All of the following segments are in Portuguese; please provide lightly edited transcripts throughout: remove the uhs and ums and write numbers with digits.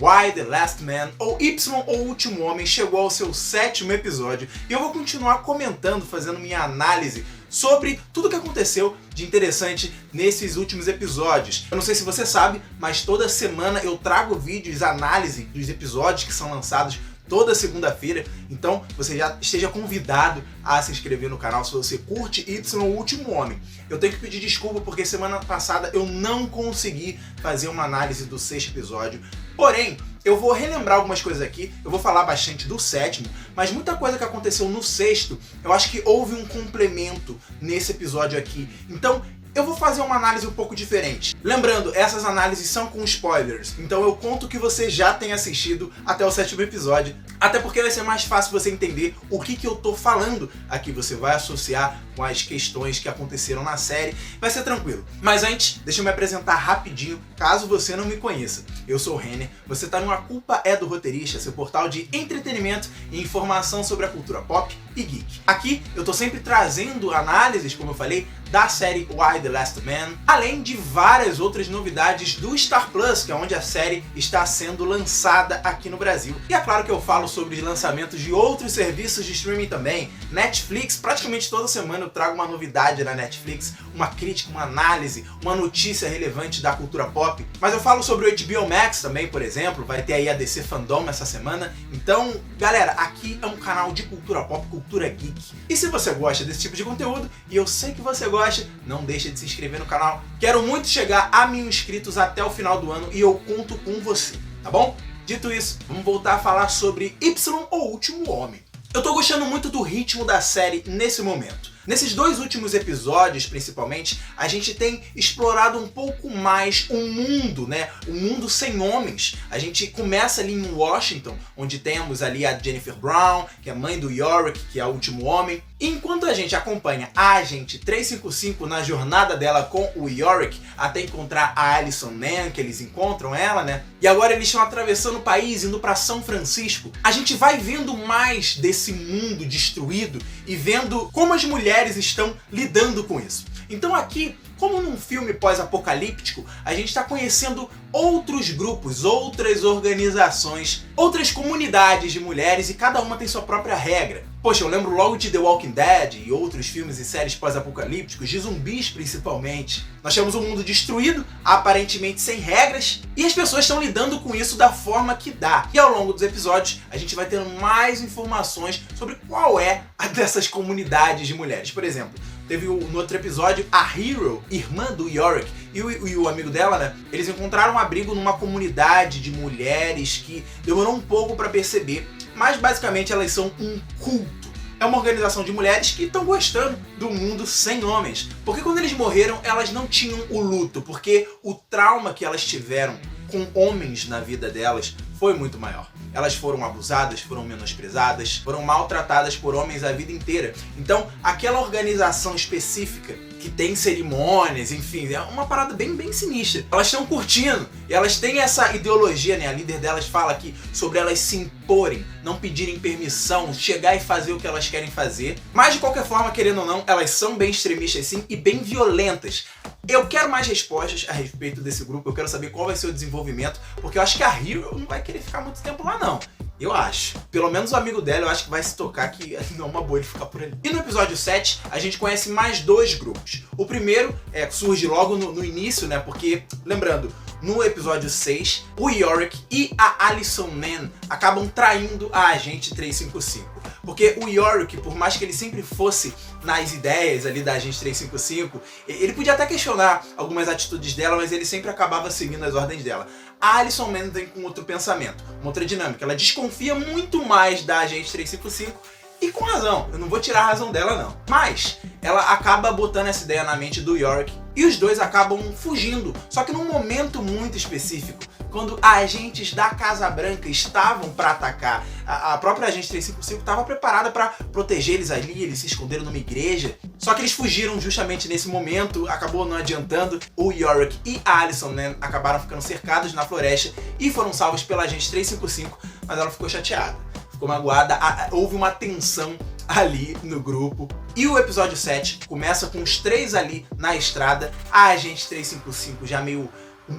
Y The Last Man, ou Y, o Último Homem, chegou ao seu 7º episódio e eu vou continuar comentando, fazendo minha análise sobre tudo que aconteceu de interessante nesses últimos episódios. Eu não sei se você sabe, mas toda semana eu trago vídeos, análise dos episódios que são lançados toda segunda-feira, então você já esteja convidado a se inscrever no canal se você curte Y, o Último Homem. Eu tenho que pedir desculpa porque semana passada eu não consegui fazer uma análise do 6º episódio, porém, eu vou relembrar algumas coisas aqui, eu vou falar bastante do 7º, mas muita coisa que aconteceu no 6º, eu acho que houve um complemento nesse episódio aqui, então eu vou fazer uma análise um pouco diferente. Lembrando, essas análises são com spoilers, então eu conto que você já tenha assistido até o 7º episódio, até porque vai ser mais fácil você entender o que eu tô falando aqui, você vai associar com as questões que aconteceram na série, vai ser tranquilo. Mas antes, deixa eu me apresentar rapidinho, caso você não me conheça. Eu sou o Renner, você tá no A Culpa é do Roteirista, seu portal de entretenimento e informação sobre a cultura pop e geek. Aqui eu tô sempre trazendo análises, como eu falei, da série Y The Last Man, além de várias outras novidades do Star Plus, que é onde a série está sendo lançada aqui no Brasil. E é claro que eu falo sobre os lançamentos de outros serviços de streaming também. Netflix, praticamente toda semana eu trago uma novidade na Netflix, uma crítica, uma análise, uma notícia relevante da cultura pop. Mas eu falo sobre o HBO Max também, por exemplo, vai ter aí a DC Fandom essa semana. Então, galera, aqui é um canal de cultura pop, cultura geek. E se você gosta desse tipo de conteúdo, e eu sei que você gosta, não deixa de se inscrever no canal. Quero muito chegar a 1000 inscritos até o final do ano e eu conto com você, tá bom? Dito isso, vamos voltar a falar sobre Y, o Último Homem. Eu tô gostando muito do ritmo da série nesse momento. Nesses 2 últimos episódios, principalmente, a gente tem explorado um pouco mais o mundo, né? O mundo sem homens. A gente começa ali em Washington, onde temos ali a Jennifer Brown, que é mãe do Yorick, que é o último homem. E enquanto a gente acompanha a Agente 355 na jornada dela com o Yorick, até encontrar a Allison Mann, que eles encontram ela, né? E agora eles estão atravessando o país, indo para São Francisco. A gente vai vendo mais desse mundo destruído e vendo como as mulheres estão lidando com isso. Então aqui, como num filme pós-apocalíptico, a gente está conhecendo outros grupos, outras organizações, outras comunidades de mulheres e cada uma tem sua própria regra. Poxa, eu lembro logo de The Walking Dead e outros filmes e séries pós-apocalípticos, de zumbis principalmente. Nós temos um mundo destruído, aparentemente sem regras, e as pessoas estão lidando com isso da forma que dá. E ao longo dos episódios, a gente vai tendo mais informações sobre qual é a dessas comunidades de mulheres. Por exemplo, teve no outro episódio a Hero, irmã do Yorick, e o amigo dela, né? Eles encontraram um abrigo numa comunidade de mulheres que demorou um pouco para perceber, mas basicamente elas são um culto. É uma organização de mulheres que estão gostando do mundo sem homens. Porque quando eles morreram, elas não tinham o luto, porque o trauma que elas tiveram com homens na vida delas foi muito maior. Elas foram abusadas, foram menosprezadas, foram maltratadas por homens a vida inteira. Então, aquela organização específica que tem cerimônias, enfim, é uma parada bem sinistra. Elas estão curtindo, e elas têm essa ideologia, né? A líder delas fala aqui sobre elas se imporem, não pedirem permissão, chegar e fazer o que elas querem fazer. Mas de qualquer forma, querendo ou não, elas são bem extremistas sim e bem violentas. Eu quero mais respostas a respeito desse grupo, eu quero saber qual vai ser o desenvolvimento, porque eu acho que a Hero não vai querer ficar muito tempo lá não. Eu acho. Pelo menos o amigo dela eu acho que vai se tocar que não é uma boa ele ficar por ali. E no episódio 7, a gente conhece mais 2 grupos. O primeiro surge logo no início, né? Porque, lembrando, no episódio 6, o Yorick e a Allison Mann acabam traindo a Agente 355. Porque o Yorick, por mais que ele sempre fosse nas ideias ali da Agente 355, ele podia até questionar algumas atitudes dela, mas ele sempre acabava seguindo as ordens dela. A Allison Mann vem com outro pensamento, uma outra dinâmica. Ela desconfia muito mais da Agente 355 e com razão, eu não vou tirar a razão dela não. Mas ela acaba botando essa ideia na mente do Yorick e os dois acabam fugindo, só que num momento muito específico, quando agentes da Casa Branca estavam para atacar. A própria Agente 355 estava preparada para proteger eles ali, eles se esconderam numa igreja. Só que eles fugiram justamente nesse momento, acabou não adiantando. O Yorick e a Allison, né, acabaram ficando cercados na floresta e foram salvos pela Agente 355, mas ela ficou chateada, ficou magoada, houve uma tensão ali no grupo. E o episódio 7 começa com os 3 ali na estrada, a Agente 355 já meio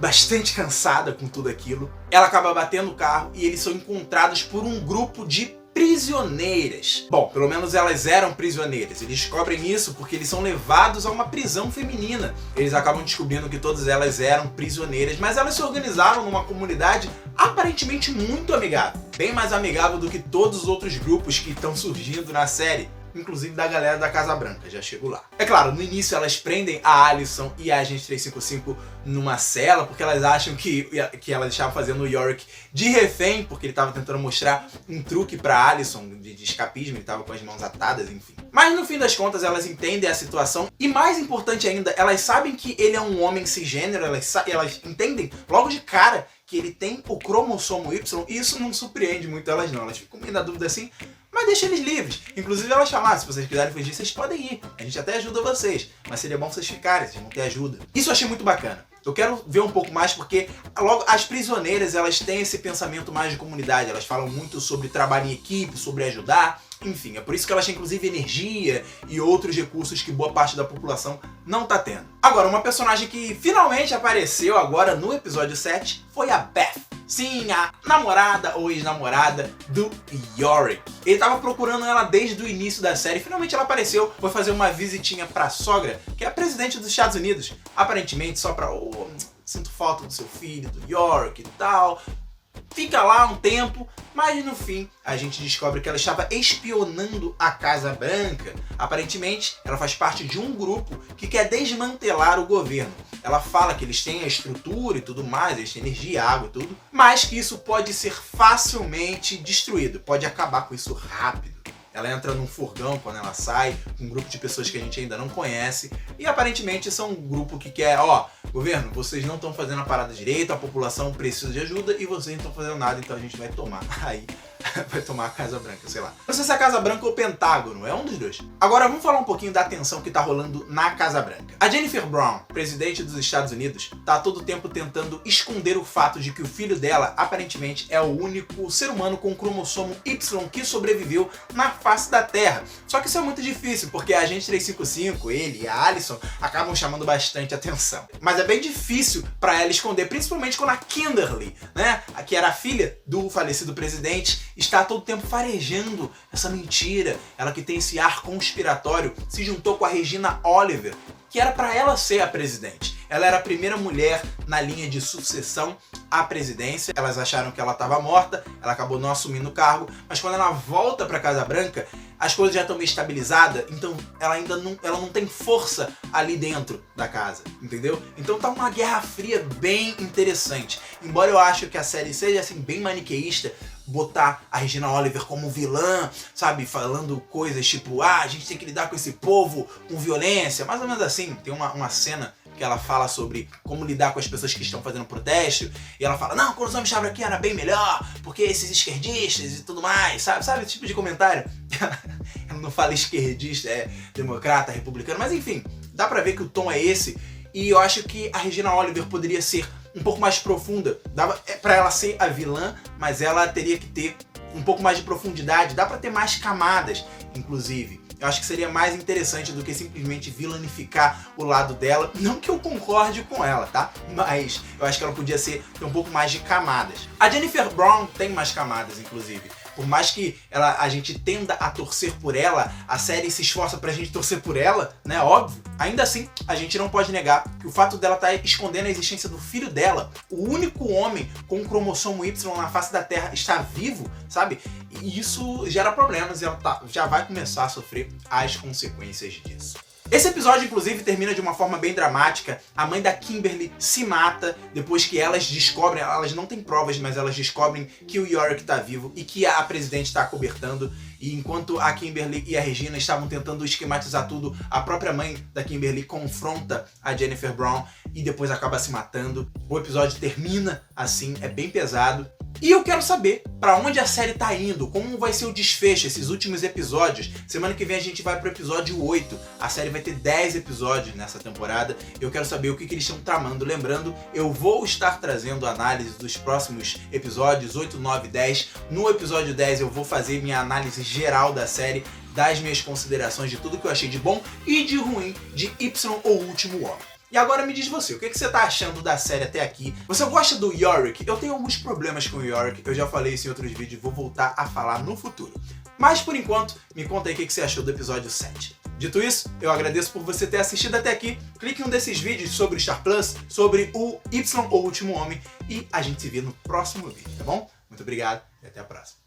bastante cansada com tudo aquilo. Ela acaba batendo o carro e eles são encontrados por um grupo de prisioneiras. Bom, pelo menos elas eram prisioneiras. Eles descobrem isso porque eles são levados a uma prisão feminina. Eles acabam descobrindo que todas elas eram prisioneiras, mas elas se organizaram numa comunidade aparentemente muito amigável. Bem mais amigável do que todos os outros grupos que estão surgindo na série. Inclusive da galera da Casa Branca, já chego lá. É claro, no início elas prendem a Alyson e a Agente 355 numa cela, porque elas acham que elas estavam fazendo o Yorick de refém, porque ele estava tentando mostrar um truque pra Alyson de escapismo, ele estava com as mãos atadas, enfim. Mas no fim das contas elas entendem a situação e, mais importante ainda, elas sabem que ele é um homem cisgênero, elas entendem logo de cara que ele tem o cromossomo Y, e isso não surpreende muito elas não, elas ficam meio na dúvida assim, mas deixa eles livres. Inclusive elas falam, se vocês quiserem fugir, vocês podem ir, a gente até ajuda vocês, mas seria bom vocês ficarem, vocês vão ter ajuda. Isso eu achei muito bacana. Eu quero ver um pouco mais porque logo as prisioneiras, elas têm esse pensamento mais de comunidade, elas falam muito sobre trabalho em equipe, sobre ajudar, enfim, é por isso que elas têm inclusive energia e outros recursos que boa parte da população não tá tendo. Agora, uma personagem que finalmente apareceu agora no episódio 7 foi a Beth. Sim, a namorada ou ex-namorada do Yorick. Ele tava procurando ela desde o início da série, finalmente ela apareceu, foi fazer uma visitinha pra sogra, que é a presidente dos Estados Unidos, aparentemente só pra, sinto falta do seu filho, do Yorick e tal. Fica lá um tempo, mas no fim a gente descobre que ela estava espionando a Casa Branca. Aparentemente, ela faz parte de um grupo que quer desmantelar o governo. Ela fala que eles têm a estrutura e tudo mais, eles têm energia, água e tudo, mas que isso pode ser facilmente destruído, pode acabar com isso rápido. Ela entra num furgão quando ela sai, com um grupo de pessoas que a gente ainda não conhece, e aparentemente são um grupo que quer, governo, vocês não estão fazendo a parada direito, a população precisa de ajuda e vocês não estão fazendo nada, então a gente vai tomar. Aí, vai tomar a Casa Branca, sei lá. Não sei se é a Casa Branca ou o Pentágono, é um dos dois. Agora vamos falar um pouquinho da tensão que tá rolando na Casa Branca. A Jennifer Brown, presidente dos Estados Unidos, tá a todo tempo tentando esconder o fato de que o filho dela, aparentemente, é o único ser humano com o cromossomo Y que sobreviveu na face da Terra. Só que isso é muito difícil, porque a Agente 355, ele e a Alyson, acabam chamando bastante atenção. Mas é bem difícil pra ela esconder, principalmente quando a Kimberly, né, que era a filha do falecido presidente, está a todo tempo farejando essa mentira. Ela que tem esse ar conspiratório, se juntou com a Regina Oliver, que era para ela ser a presidente. Ela era a primeira mulher na linha de sucessão à presidência. Elas acharam que ela estava morta, ela acabou não assumindo o cargo, mas quando ela volta para a Casa Branca, as coisas já estão meio estabilizadas, então ela não tem força ali dentro da casa, entendeu? Então tá uma guerra fria bem interessante. Embora eu ache que a série seja assim bem maniqueísta, botar a Regina Oliver como vilã, sabe, falando coisas tipo, a gente tem que lidar com esse povo com violência, mais ou menos assim. Tem uma cena que ela fala sobre como lidar com as pessoas que estão fazendo protesto, e ela fala, não, quando os homens estavam aqui era bem melhor, porque esses esquerdistas e tudo mais, sabe esse tipo de comentário? Ela não fala esquerdista, é democrata, republicano, mas enfim, dá pra ver que o tom é esse, e eu acho que a Regina Oliver poderia ser um pouco mais profunda, dava pra ela ser a vilã, mas ela teria que ter um pouco mais de profundidade, dá pra ter mais camadas, inclusive. Eu acho que seria mais interessante do que simplesmente vilanificar o lado dela. Não que eu concorde com ela, tá? Mas eu acho que ela podia ter um pouco mais de camadas. A Jennifer Brown tem mais camadas, inclusive. Por mais que a gente tenda a torcer por ela, a série se esforça pra gente torcer por ela, né? Óbvio. Ainda assim, a gente não pode negar que o fato dela estar escondendo a existência do filho dela, o único homem com um cromossomo Y na face da Terra, está vivo, sabe? E isso gera problemas e ela já vai começar a sofrer as consequências disso. Esse episódio, inclusive, termina de uma forma bem dramática. A mãe da Kimberly se mata depois que elas descobrem, elas não têm provas, mas elas descobrem que o Yorick tá vivo e que a presidente está acobertando. E enquanto a Kimberly e a Regina estavam tentando esquematizar tudo, a própria mãe da Kimberly confronta a Jennifer Brown e depois acaba se matando. O episódio termina assim, é bem pesado. E eu quero saber pra onde a série tá indo, como vai ser o desfecho, esses últimos episódios. Semana que vem a gente vai pro episódio 8. A série vai ter 10 episódios nessa temporada. Eu quero saber o que eles estão tramando. Lembrando, eu vou estar trazendo análise dos próximos episódios, 8, 9, 10. No episódio 10 eu vou fazer minha análise geral da série, das minhas considerações de tudo que eu achei de bom e de ruim de Y ou Último Homem. E agora me diz você, o que você tá achando da série até aqui? Você gosta do Yorick? Eu tenho alguns problemas com o Yorick, eu já falei isso em outros vídeos e vou voltar a falar no futuro. Mas por enquanto, me conta aí o que você achou do episódio 7. Dito isso, eu agradeço por você ter assistido até aqui. Clique em um desses vídeos sobre o Star Plus, sobre o Y ou o Último Homem, e a gente se vê no próximo vídeo, tá bom? Muito obrigado e até a próxima.